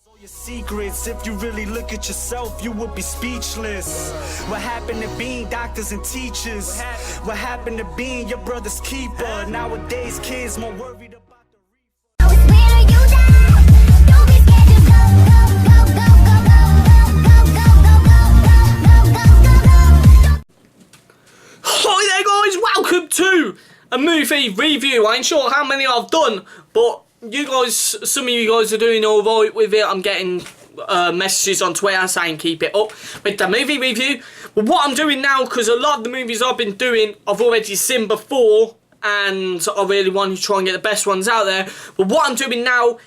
Your secrets, if you really look at yourself, you would be speechless. What happened to being doctors and teachers? What happened to being your brother's keeper? Nowadays kids more worried about the Hi there guys, welcome to a movie review. I ain't sure how many I've done, but you guys, some of you guys are doing alright with it. I'm getting messages on Twitter saying keep it up with the movie review. But what I'm doing now, because a lot of the movies I've been doing I've already seen before, and I really want to try and get the best ones out there. But what I'm doing now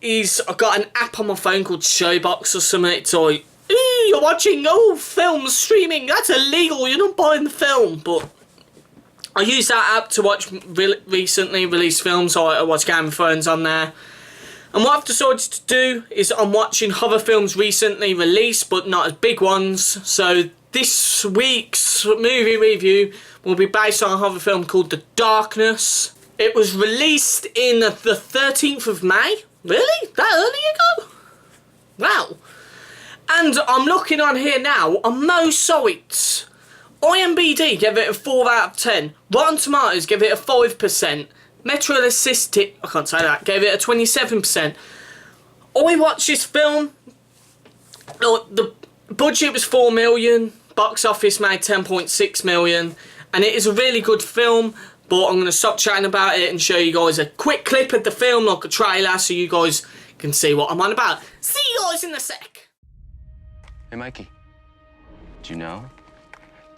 is I've got an app on my phone called Showbox or something. It's like, ooh, you're watching films streaming, that's illegal, you're not buying the film. But I use that app to watch recently released films. So I watch Game of Thrones on there. And what I've decided to do is I'm watching horror films recently released, but not as big ones. So this week's movie review will be based on a horror film called The Darkness. It was released in the 13th of May. Really? That early ago? Wow. And I'm looking on here now on most sites. IMDb gave it a 4 out of 10. Rotten Tomatoes gave it a 5%. Metrolistic, I can't say that, gave it a 27%. I watched this film. The budget was 4 million. Box office made 10.6 million. And it is a really good film. But I'm going to stop chatting about it and show you guys a quick clip of the film, like a trailer, so you guys can see what I'm on about. See you guys in a sec. Hey, Mikey. Do you know?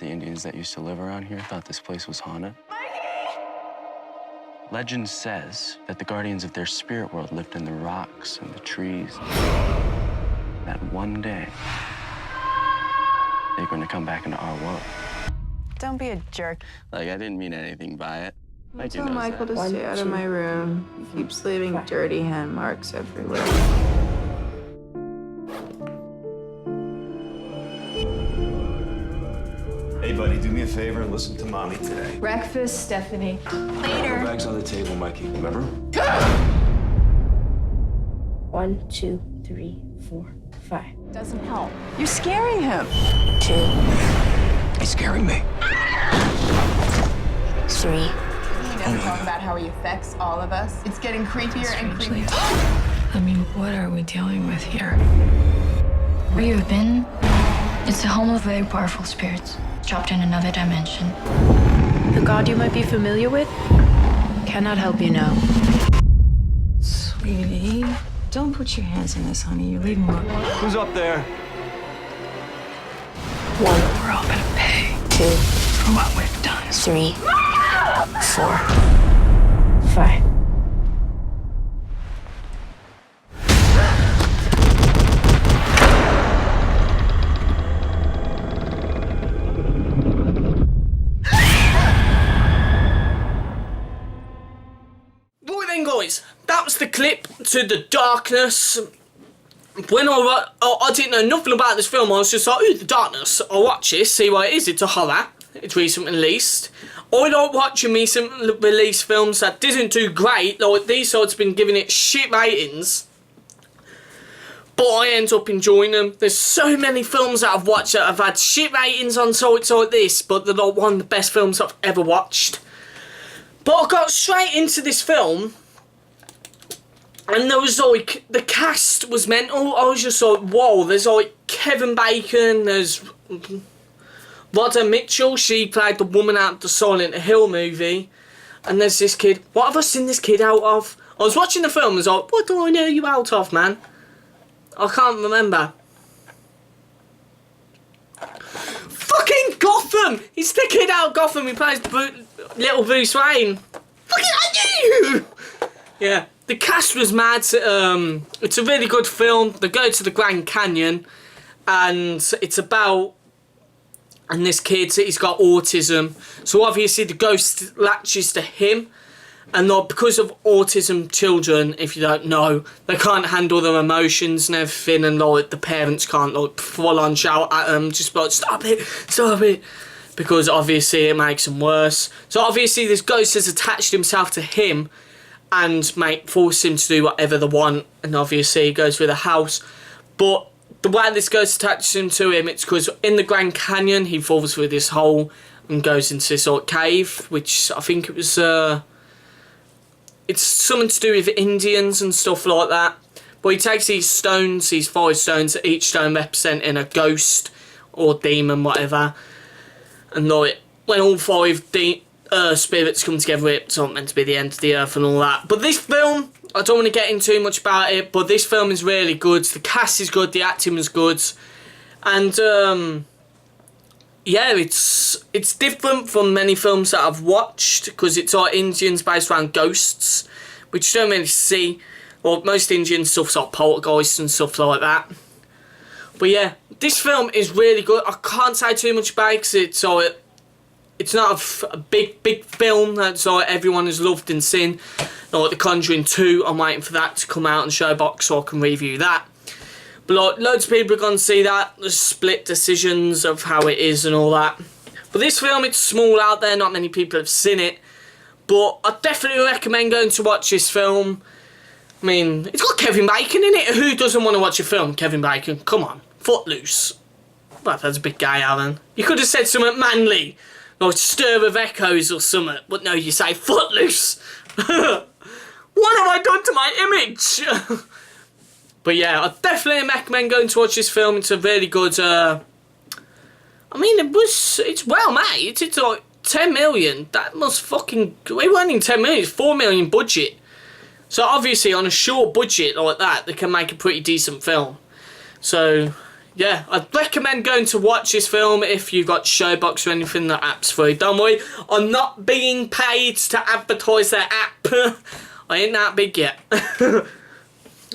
The Indians that used to live around here thought this place was haunted. Mikey! Legend says that the guardians of their spirit world lived in the rocks and the trees. That one day, they're going to come back into our world. Don't be a jerk. Like, I didn't mean anything by it. Tell Michael to stay out of my room. He keeps leaving dirty hand marks everywhere. Hey, buddy, do me a favor and listen to Mommy today. Breakfast, Stephanie. Later. The bag's on the table, Mikey, remember? 1, 2, 3, 4, 5. Doesn't help. You're scaring him. 2, He's scaring me. 3. He doesn't talk about how he affects all of us. It's getting creepier and creepier. I mean, what are we dealing with here? Where you've been, it's the home of very powerful spirits, trapped in another dimension. The god you might be familiar with cannot help you now. Sweetie, don't put your hands in this, honey. You're leaving work. Who's up there? 1, We're all gonna pay 2, for what we've done. 3, 4, 5. Right then guys, that was the clip to The Darkness. When I didn't know nothing about this film, I was just like, ooh, The Darkness, I'll watch this, see what it is. It's a horror, it's recently released. I like watching recent release films that didn't do great, like these sites been giving it shit ratings, but I end up enjoying them. There's so many films that I've watched that have had shit ratings on sites like this, but they're not one of the best films I've ever watched. But I got straight into this film, and there was like, the cast was mental. I was just like, whoa, there's like Kevin Bacon, there's Rhoda Mitchell, she played the woman out of the Silent Hill movie, and there's this kid. What have I seen this kid out of? I was watching the film and I was like, what do I know you out of, man? I can't remember. Fucking Gotham! He's the kid out of Gotham, he plays little Bruce Wayne. Fucking I knew! Yeah. The cast was mad. It's a really good film. They go to the Grand Canyon, and it's about, and this kid, he's got autism. So obviously the ghost latches to him, and because of autism children, if you don't know, they can't handle their emotions and everything, and like the parents can't like full on shout at them, just like stop it, because obviously it makes them worse. So obviously this ghost has attached himself to him. and force him to do whatever they want, and obviously he goes through the house. But the way this ghost attaches him to him, it's because in the Grand Canyon he falls through this hole and goes into this sort of cave, which I think it was it's something to do with Indians and stuff like that. But he takes these stones, these 5 stones, each stone representing a ghost or demon, whatever, and like when all 5 spirits come together, it's not meant to be the end of the earth and all that. But this film, I don't want to get into too much about it, but this film is really good. The cast is good, the acting was good, and yeah, it's different from many films that I've watched, because it's like Indians based around ghosts, which you don't really see. Well, most Indian stuff's like poltergeists and stuff like that. But yeah, this film is really good. I can't say too much about it because it's like, it's not a big film that's like everyone has loved and seen. Like The Conjuring 2, I'm waiting for that to come out in Showbox so I can review that. But like, loads of people are going to see that. There's split decisions of how it is and all that. But this film, it's small out there, not many people have seen it. But I definitely recommend going to watch this film. I mean, it's got Kevin Bacon in it. Who doesn't want to watch a film, Kevin Bacon? Come on, Footloose. Well, that's a bit gay, Alan. You could have said something manly, like Stir of Echoes or something. But no, you say Footloose. What have I done to my image? But yeah, I definitely recommend going to watch this film. It's a really good, I mean, it's well made. It's like 10 million. That must fucking, it wasn't even 10 million, it's 4 million budget. So obviously on a short budget like that, they can make a pretty decent film. So yeah, I'd recommend going to watch this film if you've got Showbox or anything. That app's free. Don't worry, I'm not being paid to advertise their app. I ain't that big yet. I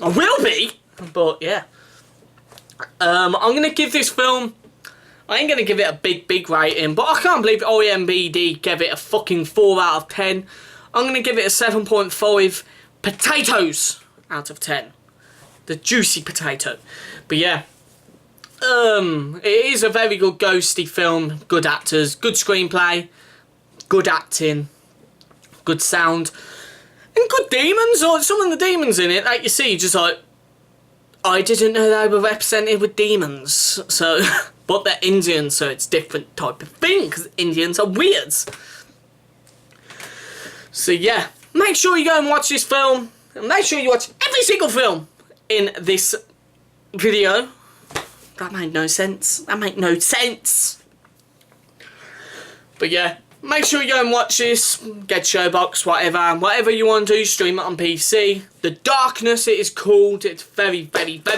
will be, but yeah. I'm going to give this film, I ain't going to give it a big rating, but I can't believe IMDb gave it a fucking 4 out of 10. I'm going to give it a 7.5 potatoes out of 10. The juicy potato. But yeah, it is a very good ghosty film. Good actors, good screenplay, good acting, good sound, and good demons. Or some of the demons in it, like you see, just like, I didn't know they were represented with demons. So, but they're Indian, so it's different type of thing, because Indians are weird. So yeah, make sure you go and watch this film, and make sure you watch every single film in this video. That made no sense. That made no sense. But yeah, make sure you go and watch this. Get Showbox, whatever you want to do. Stream it on PC. The Darkness, it is called. It's very good.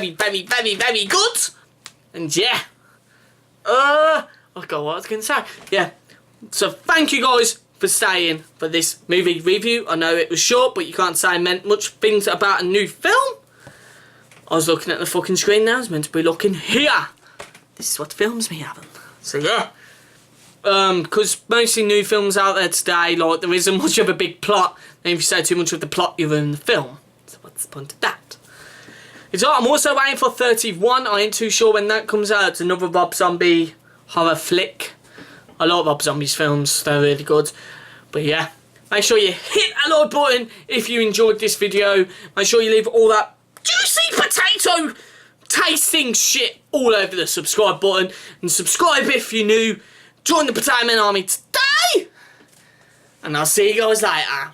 And yeah, I forgot what I was going to say. Yeah, so thank you guys for staying for this movie review. I know it was short, but you can't say much things about a new film. I was looking at the fucking screen now. I was meant to be looking here. This is what films me, Alan. So yeah. Because mostly new films out there today, like, there isn't much of a big plot. And if you say too much of the plot, you ruin the film. So what's the point of that? It's all, I'm also waiting for 31. I ain't too sure when that comes out. It's another Rob Zombie horror flick. I like Rob Zombie's films. They're really good. But yeah. Make sure you hit that like button if you enjoyed this video. Make sure you leave all that juicy potato tasting shit all over the subscribe button, and subscribe if you're new. Join the Potato Man Army today, and I'll see you guys later.